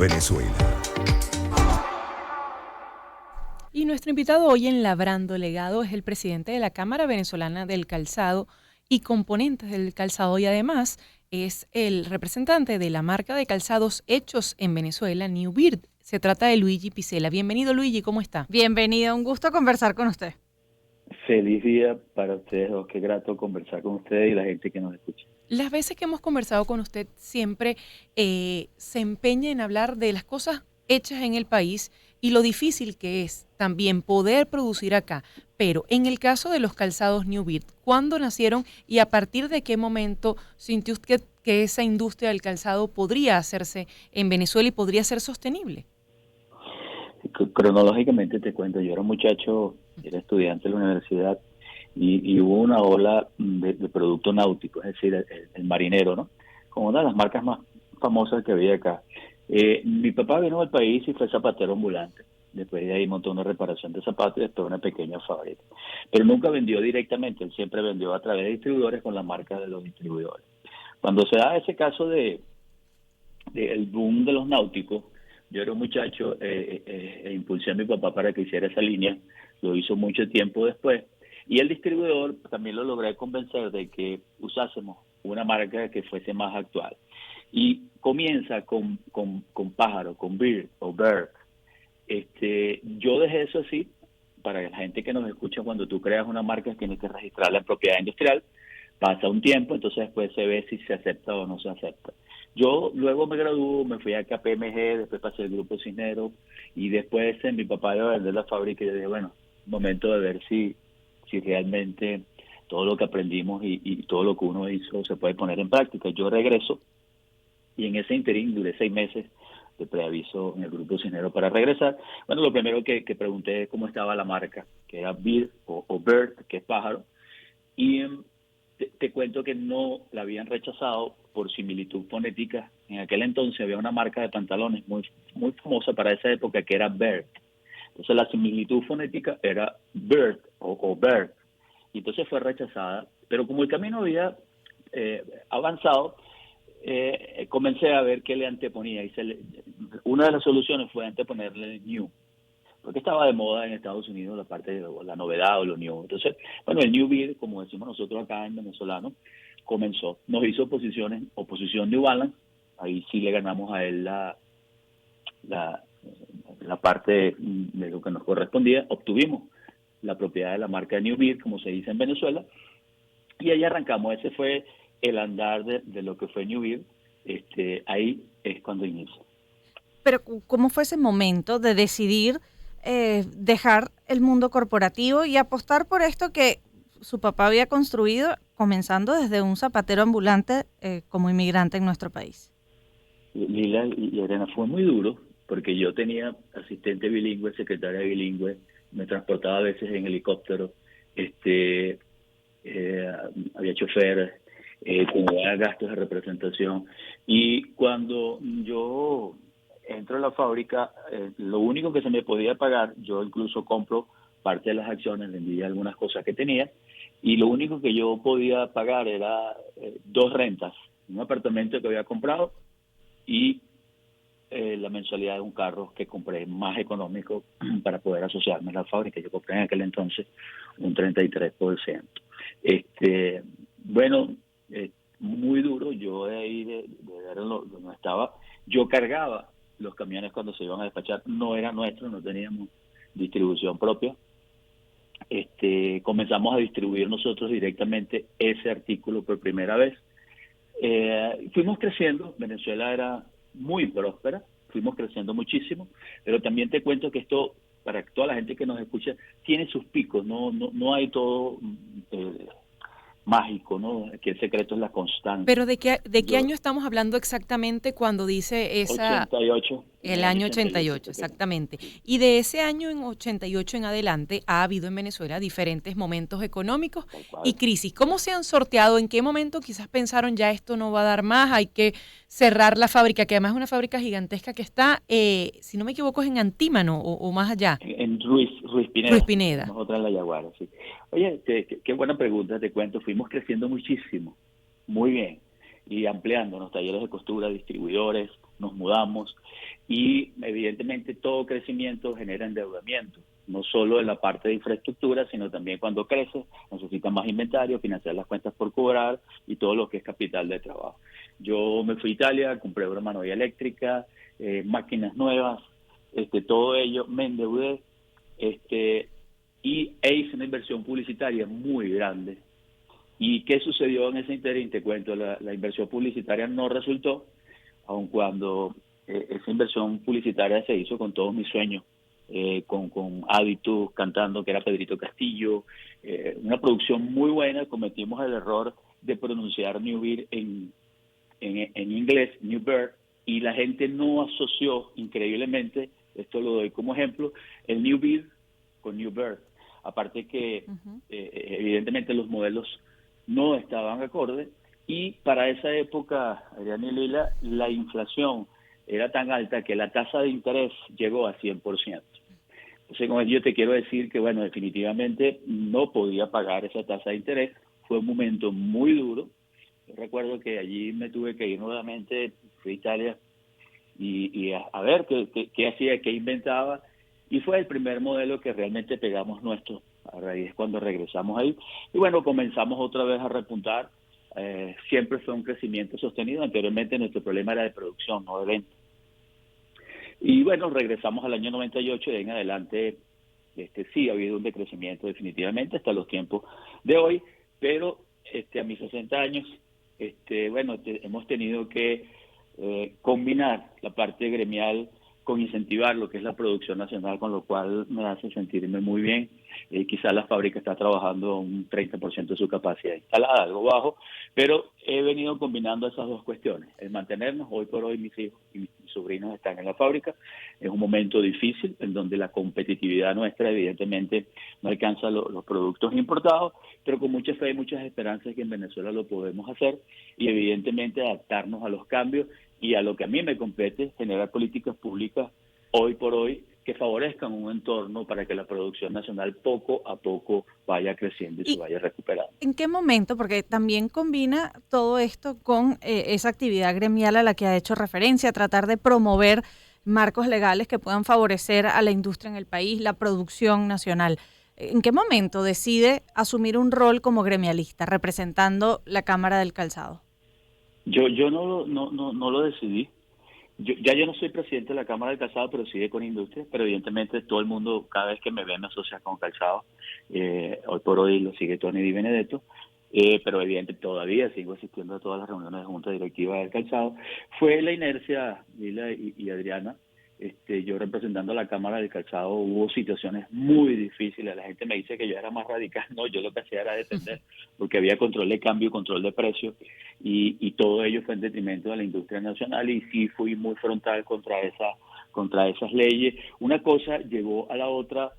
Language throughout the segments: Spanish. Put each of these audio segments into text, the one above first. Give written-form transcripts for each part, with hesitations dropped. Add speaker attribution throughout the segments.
Speaker 1: Venezuela.
Speaker 2: Y nuestro invitado hoy en Labrando Legado es el presidente de la Cámara Venezolana del Calzado y componentes del calzado, y además es el representante de la marca de calzados hechos en Venezuela, New Beard. Se trata de Luigi Picella. Bienvenido, Luigi, ¿cómo está?
Speaker 3: Bienvenido, un gusto conversar con usted.
Speaker 4: Feliz día para ustedes dos, qué grato conversar con ustedes y la gente que nos escucha.
Speaker 2: Las veces que hemos conversado con usted siempre se empeña en hablar de las cosas hechas en el país y lo difícil que es también poder producir acá. Pero en el caso de los calzados New Beard, ¿cuándo nacieron y a partir de qué momento sintió usted que esa industria del calzado podría hacerse en Venezuela y podría ser sostenible?
Speaker 4: Cronológicamente te cuento, yo era muchacho, era estudiante de la universidad y hubo una ola de producto náutico, es decir, el marinero, ¿no? Como una de las marcas más famosas que había acá. Mi papá vino al país y fue zapatero ambulante. Después de ahí montó una reparación de zapatos y después una pequeña fábrica. Pero nunca vendió directamente, él siempre vendió a través de distribuidores con la marca de los distribuidores. Cuando se da ese caso de el boom de los náuticos, yo era un muchacho impulsé a mi papá para que hiciera esa línea, lo hizo mucho tiempo después, y el distribuidor también lo logré convencer de que usásemos una marca que fuese más actual. Y comienza con pájaro, con bird o bird. Yo dejé eso así, para la gente que nos escucha, cuando tú creas una marca tienes que registrarla en propiedad industrial, pasa un tiempo, entonces después se ve si se acepta o no se acepta. Yo luego me gradué, me fui a KPMG, después pasé el Grupo Cisneros y después mi papá iba a vender la fábrica y yo dije, bueno, momento de ver si realmente todo lo que aprendimos y todo lo que uno hizo se puede poner en práctica. Yo regreso y en ese interín duré 6 meses de preaviso en el Grupo Cisneros para regresar. Bueno, lo primero que pregunté es cómo estaba la marca, que era Bird o Bird, que es pájaro, y te cuento que no la habían rechazado por similitud fonética. En aquel entonces había una marca de pantalones muy famosa para esa época que era Bird. Entonces la similitud fonética era Bird o Bird. Y entonces fue rechazada. Pero como el camino había avanzado, comencé a ver qué le anteponía. Una de las soluciones fue anteponerle New, porque estaba de moda en Estados Unidos la parte de la novedad o lo new. Entonces, bueno, el New Beard, como decimos nosotros acá en venezolano, comenzó. Nos hizo oposición New Balance, ahí sí le ganamos a él la parte de lo que nos correspondía, obtuvimos la propiedad de la marca New Beard, como se dice en Venezuela, y ahí arrancamos. Ese fue el andar de lo que fue New Beard. Ahí es cuando inicia.
Speaker 3: Pero ¿cómo fue ese momento de decidir dejar el mundo corporativo y apostar por esto que su papá había construido, comenzando desde un zapatero ambulante como inmigrante en nuestro país?
Speaker 4: Lila y Arena, fue muy duro, porque yo tenía asistente bilingüe, secretaria bilingüe, me transportaba a veces en helicóptero, había chofer, tenía gastos de representación, y cuando yo entro a la fábrica, lo único que se me podía pagar, yo incluso compro parte de las acciones, vendía algunas cosas que tenía, y lo único que yo podía pagar era 2 rentas, un apartamento que había comprado y la mensualidad de un carro que compré más económico para poder asociarme a la fábrica. Yo compré en aquel entonces un 33%. Bueno, muy duro. Yo de ahí, de donde estaba, yo cargaba los camiones cuando se iban a despachar. No era nuestro, no teníamos distribución propia. Comenzamos a distribuir nosotros directamente ese artículo por primera vez. Fuimos creciendo. Venezuela era muy próspera, fuimos creciendo muchísimo, pero también te cuento que esto, para toda la gente que nos escucha, tiene sus picos, no hay todo mágico, ¿no? Aquí el secreto es la constancia.
Speaker 2: Pero ¿de qué año estamos hablando exactamente cuando dice esa?
Speaker 4: 88.
Speaker 2: El año 88, exactamente. Y de ese año en 88 en adelante ha habido en Venezuela diferentes momentos económicos y crisis. ¿Cómo se han sorteado? ¿En qué momento quizás pensaron ya esto no va a dar más, hay que cerrar la fábrica, que además es una fábrica gigantesca que está, si no me equivoco, es en Antímano o más allá?
Speaker 4: En Ruiz Pineda.
Speaker 2: Ruiz Pineda.
Speaker 4: Nosotros en La Yaguara, sí. Oye, qué buena pregunta, te cuento. Fuimos creciendo muchísimo, muy bien, y ampliando los talleres de costura, distribuidores, nos mudamos y evidentemente todo crecimiento genera endeudamiento, no solo en la parte de infraestructura, sino también cuando crece, necesitan más inventario, financiar las cuentas por cobrar y todo lo que es capital de trabajo. Yo me fui a Italia, compré una mano eléctrica, máquinas nuevas, todo ello, me endeudé, e hice una inversión publicitaria muy grande. ¿Y qué sucedió en ese interín? Te cuento, la inversión publicitaria no resultó, aun cuando esa inversión publicitaria se hizo con todos mis sueños, con Aditus cantando, que era Pedrito Castillo, una producción muy buena. Cometimos el error de pronunciar New Beer en inglés, New Beer, y la gente no asoció, increíblemente, esto lo doy como ejemplo, el New Beer con New Beer. Aparte que evidentemente los modelos no estaban acordes, y para esa época, Adriana y Lila, la inflación era tan alta que la tasa de interés llegó a 100%. Entonces, con ello yo te quiero decir que, bueno, definitivamente no podía pagar esa tasa de interés. Fue un momento muy duro. Yo recuerdo que allí me tuve que ir nuevamente, fui a Italia, y a ver qué hacía, qué inventaba, y fue el primer modelo que realmente pegamos nuestro. A raíz es cuando regresamos ahí, y bueno, comenzamos otra vez a repuntar. Siempre fue un crecimiento sostenido. Anteriormente nuestro problema era de producción, no de venta. Y bueno, regresamos al año 98 y de ahí en adelante sí ha habido un decrecimiento definitivamente hasta los tiempos de hoy, pero a mis 60 años, bueno, hemos tenido que combinar la parte gremial con incentivar lo que es la producción nacional, con lo cual me hace sentirme muy bien. Quizás la fábrica está trabajando un 30% de su capacidad instalada, algo bajo, pero he venido combinando esas dos cuestiones, el mantenernos. Hoy por hoy mis hijos y mis sobrinos están en la fábrica. Es un momento difícil en donde la competitividad nuestra evidentemente no alcanza los productos importados, pero con mucha fe y muchas esperanzas que en Venezuela lo podemos hacer, y evidentemente adaptarnos a los cambios y a lo que a mí me compete, generar políticas públicas hoy por hoy que favorezcan un entorno para que la producción nacional poco a poco vaya creciendo y se vaya recuperando.
Speaker 3: ¿En qué momento? Porque también combina todo esto con esa actividad gremial a la que ha hecho referencia, tratar de promover marcos legales que puedan favorecer a la industria en el país, la producción nacional. ¿En qué momento decide asumir un rol como gremialista, representando la Cámara del Calzado?
Speaker 4: Yo no lo decidí. Yo no soy presidente de la Cámara del Calzado, pero sí de Conindustria, pero evidentemente todo el mundo, cada vez que me ve, me asocia con Calzado. Hoy por hoy lo sigue Tony Di Benedetto, pero evidentemente todavía sigo asistiendo a todas las reuniones de junta directiva del Calzado. Fue la inercia, Lila y Adriana. Yo representando a la Cámara del Calzado, hubo situaciones muy difíciles. La gente me dice que yo era más radical. No, yo lo que hacía era defender, porque había control de cambio y control de precios, y todo ello fue en detrimento de la industria nacional, y sí fui muy frontal contra esas leyes. Una cosa llevó a la otra.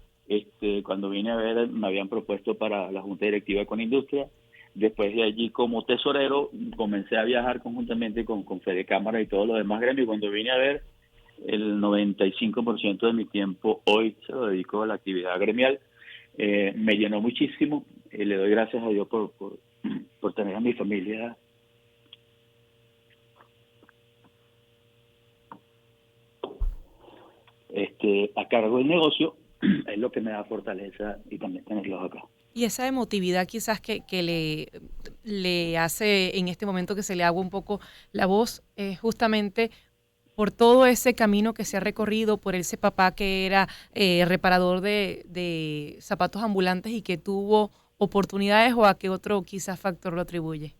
Speaker 4: Cuando vine a ver, me habían propuesto para la Junta Directiva con Industria. Después de allí, como tesorero, comencé a viajar conjuntamente con Fede Cámara y todos los demás gremios. Cuando vine a ver, el 95% de mi tiempo hoy se lo dedico a la actividad gremial. Me llenó muchísimo. Le doy gracias a Dios por tener a mi familia a cargo del negocio. Es lo que me da fortaleza, y también tenerlos acá.
Speaker 2: Y esa emotividad quizás que le hace en este momento que se le agua un poco la voz, justamente por todo ese camino que se ha recorrido, por ese papá que era reparador de zapatos ambulantes y que tuvo oportunidades, o a qué otro quizás factor lo atribuye.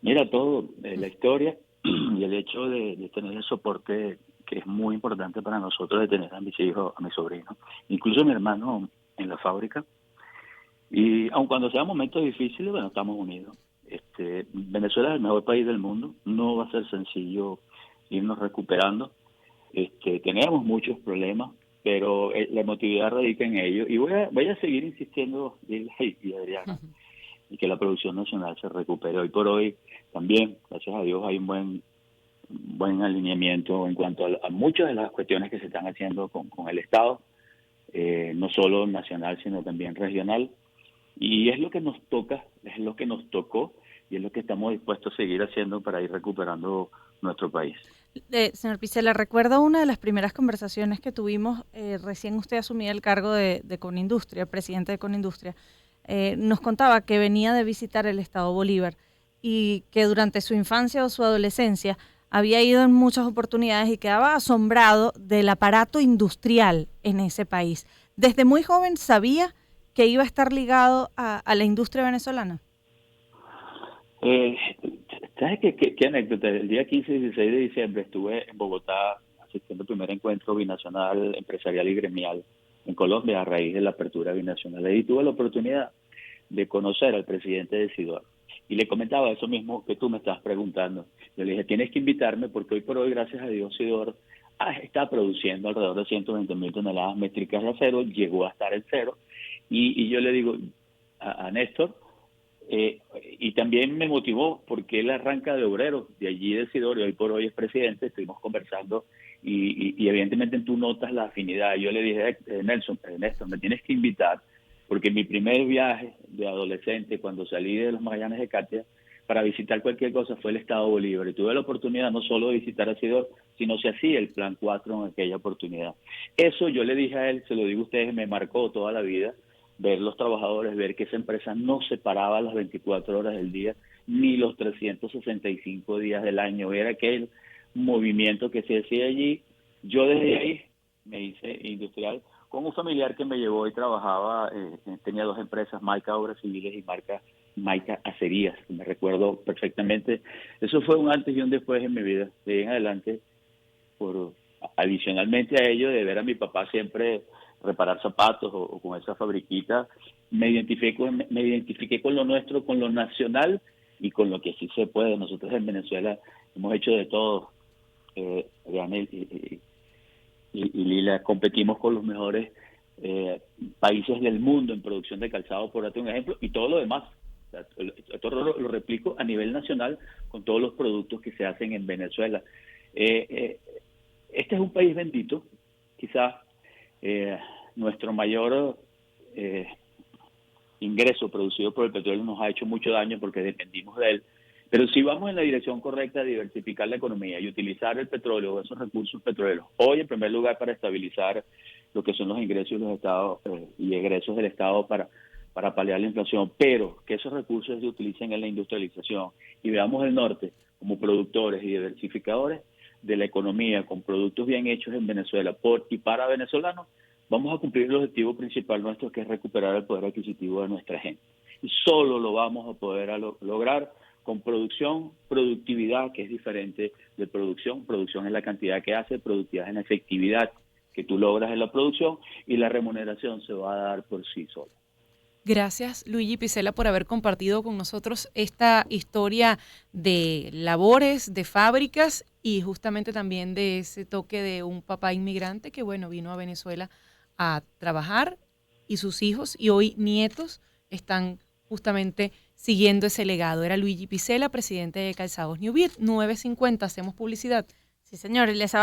Speaker 4: Mira, todo, la historia y el hecho de tener el soporte que es muy importante para nosotros, de tener a mis hijos, a mis sobrinos, incluso a mi hermano en la fábrica. Y aun cuando sean momentos difíciles, bueno, estamos unidos. Venezuela es el mejor país del mundo. No va a ser sencillo irnos recuperando. Tenemos muchos problemas, pero la emotividad radica en ello. Y voy a seguir insistiendo, Lila y Adriana, y que la producción nacional se recupere. Hoy por hoy también, gracias a Dios, hay un buen alineamiento en cuanto a muchas de las cuestiones que se están haciendo con el Estado, no solo nacional, sino también regional. Y es lo que nos toca, es lo que nos tocó, y es lo que estamos dispuestos a seguir haciendo para ir recuperando nuestro país.
Speaker 3: Señor Picela, recuerdo una de las primeras conversaciones que tuvimos recién usted asumía el cargo de Conindustria, presidente de Conindustria. Nos contaba que venía de visitar el estado Bolívar y que durante su infancia o su adolescencia había ido en muchas oportunidades y quedaba asombrado del aparato industrial en ese país. Desde muy joven sabía que iba a estar ligado a la industria venezolana.
Speaker 4: Eh, ¿Sabes qué anécdota? El día 15 y 16 de diciembre estuve en Bogotá asistiendo al primer encuentro binacional, empresarial y gremial en Colombia a raíz de la apertura binacional. Ahí tuve la oportunidad de conocer al presidente de Sidor y le comentaba eso mismo que tú me estás preguntando. Yo le dije, tienes que invitarme porque hoy por hoy, gracias a Dios, Sidor está produciendo alrededor de 120.000 toneladas métricas de acero, llegó a estar en cero y yo le digo a Néstor, y también me motivó porque él arranca de obrero, de allí de Sidor, y hoy por hoy es presidente, estuvimos conversando y evidentemente tú notas la afinidad. Yo le dije, Néstor, me tienes que invitar porque mi primer viaje de adolescente, cuando salí de los Magallanes de Catia, para visitar cualquier cosa fue el Estado Bolívar. Y tuve la oportunidad no solo de visitar a Sidor, sino se hacía el Plan 4 en aquella oportunidad. Eso yo le dije a él, se lo digo a ustedes, me marcó toda la vida, ver los trabajadores, ver que esa empresa no se paraba las 24 horas del día, ni los 365 días del año. Era aquel movimiento que se hacía allí. Yo desde ahí me hice industrial con un familiar que me llevó y trabajaba, tenía dos empresas, Maica Obras Civiles y Maica Acerías, me recuerdo perfectamente. Eso fue un antes y un después en mi vida. De ahí en adelante, adicionalmente a ello, de ver a mi papá siempre reparar zapatos o con esa fabriquita, me identifiqué con lo nuestro, con lo nacional y con lo que sí se puede. Nosotros en Venezuela hemos hecho de todo, Diana y Lila, competimos con los mejores países del mundo en producción de calzado, por darte un ejemplo, y todo lo demás. O sea, esto lo replico a nivel nacional con todos los productos que se hacen en Venezuela. Este es un país bendito, quizás nuestro mayor ingreso producido por el petróleo nos ha hecho mucho daño porque dependimos de él. Pero si vamos en la dirección correcta de diversificar la economía y utilizar el petróleo o esos recursos petroleros, hoy en primer lugar para estabilizar lo que son los ingresos de los estados y egresos del Estado para paliar la inflación, pero que esos recursos se utilicen en la industrialización y veamos el norte como productores y diversificadores de la economía con productos bien hechos en Venezuela por y para venezolanos, vamos a cumplir el objetivo principal nuestro, que es recuperar el poder adquisitivo de nuestra gente. Y solo lo vamos a poder lograr con productividad, que es diferente de producción. Producción es la cantidad que hace, productividad es la efectividad que tú logras en la producción y la remuneración se va a dar por sí sola.
Speaker 2: Gracias, Luigi Picela, por haber compartido con nosotros esta historia de labores, de fábricas y justamente también de ese toque de un papá inmigrante que, bueno, vino a Venezuela a trabajar y sus hijos y hoy nietos están justamente siguiendo ese legado. Era Luigi Picela, presidente de Calzados New Beat. 9:50, hacemos publicidad.
Speaker 3: Sí, señor, y les